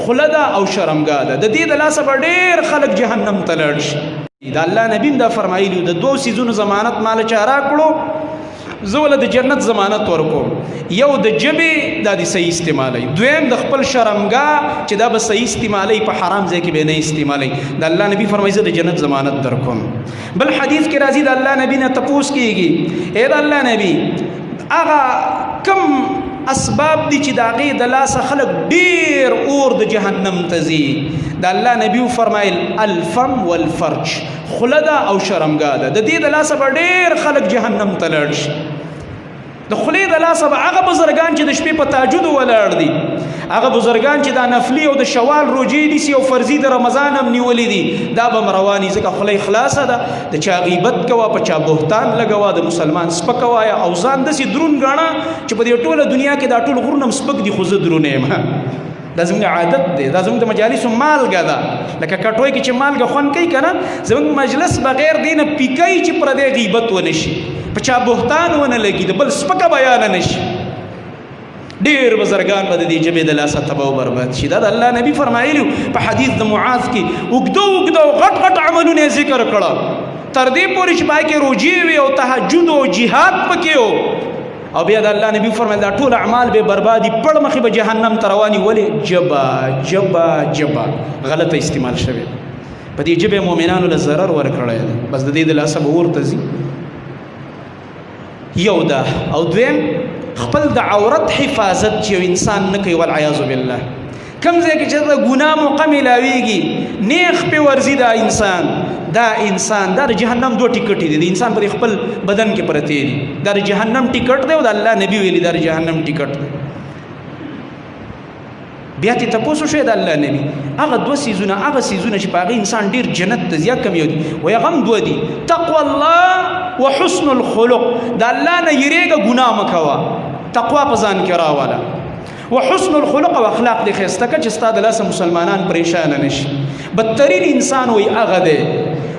خوله ده او شرمګاه ده. د دې د لاسه به ډېر خلک جهنم ته لاړ شي. د الله نبي دا فرمایلی د دوو څیزونو ضمانت مال چا راکړو زه ول د جنت ضمانت ورکوم. یو د جبې دا د صحیح استعمالي، دویم د خپل شرمګاه چې دا به صحیح استعمالي، په حرام ځای کې به نه استعمالي. د الله نبی فرمایي زه د جنت ضمانت درکوم. بل حدیث کې راځي د الله نبی نه تپوس کېږي اے د الله نبی هغه کم اسباب دي چې د هغې د لاسه خلک ډېر اور د جهنم ته ځي. د الله نبی فرمایل الفم والفرج، خوله ده او شرمګاه ده. د دې د لاسه به ډېر خلک جهنم ته لاړ شي. د خولې د لاسه به هغه بزرګان چې د شپې په تهجدو ولاړ دي، هغه بزرګان چې دا نفلي او د شوال روجې نیسي او فرضي د رمضان هم نیولي دي، دا به رواني ځکه خوله یې خلاصه ده. د چا غیبت کوه، په چا بهتان لګوه، د مسلمان سپکه وایه او ځان داسې دروند ګاڼه چې په دې ټوله دنیا کې دا ټول غرونه هم سپک دي خو زه درونه یم. دا زموږ عادت دی، دا زموږ د مجالسو مالګه ده. لکه کټوۍ کې چې مالګه خوند کوي که نه، زموږ مجلس بغیر دی نه پیکوي چې پردی غیبت ونه شي، په چا بهتان ونه لګي، د بل سپکه بیانه نه شي. ډېر بزرګان به د دې ژبې د لاسه تباه او برباد شي. دا د الله نبي فرمایلي په حدیث د معاذ کې اوږده اوږده او غټ غټ عملونه یې ذکر کړه، تر دې پورې چې پای کې روجې وي او تهجد او جهاد پکې و. او بیا د الله نبی فرمایل دا ټول اعمال به بربادي، پړ مخې به جهنم ته رواني. ولې؟ جبا جبا جبا غلطه استعمال شوی. په دې ژبې مؤمنانو له ضرر ورکړی دی، بس د دې د لاسه به اور ته ځي. یو ده. او دویم خپل د عورت حفاظت چې یو انسان نه کوي، والعیاذ بالله. کم ځای کې چې د ګناه موقع میلاویږي نیغ پې ورځي دا انسان دا د جهنم دو ټیکټ دي. د انسان پر خپل بدن کې پرته دي، دا د جهنم ټیکټ دی او د الله نبی ویلي دا د جهنم ټیکټ دی. بیا ته تاسو شه د الله نبی هغه دوه سيزونه چې په هغه انسان ډیر جنت ته زیات کم یو دي، وای غم دوه دي، تقوا الله وحسن الخلق. د الله نه یریګه ګناه مکوا، تقوا په ځان کې راواله، وحسن الخلق او اخلاق دي خسته که چې ستاسو د لاسه مسلمانان پریشان نشي. بدترین انسان وای هغه دی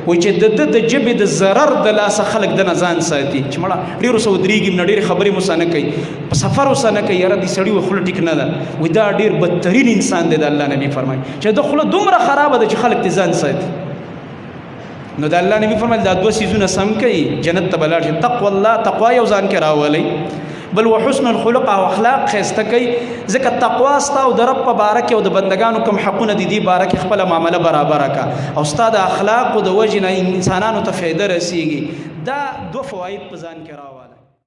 وای چې د جبې د ضرر د لاسه خلک د نزان ساتي، چې مړه ډیرو سو درېږي نه ډېرې خبرې مسانه کوي، په سفر وسانه کوي، یاره دې سړي و خوله ټیک نه ده. وای دا ډېر بدترین انسان دی. د الله نبی فرمایي چې د خوله دومره خرابه ده چې خلک دې ځان ساتي. نو د الله نبی فرمایل دا دوه سیزونه سم کوي جنت ته به لاړ شي. تقوا الله، تقوا یو ځان کې راولئ، بل وحسن الخلق او اخلاق خسته کوي. ځکه تقوا ستا او د رب په باره کې او د بندگانو کوم حقونه دي دې باره کې خپله معامله برابره کا، او ستا د اخلاقو د وجې نه انسانانو ته فایده رسیږي. دا دوه فواید په ځان کې راوړه.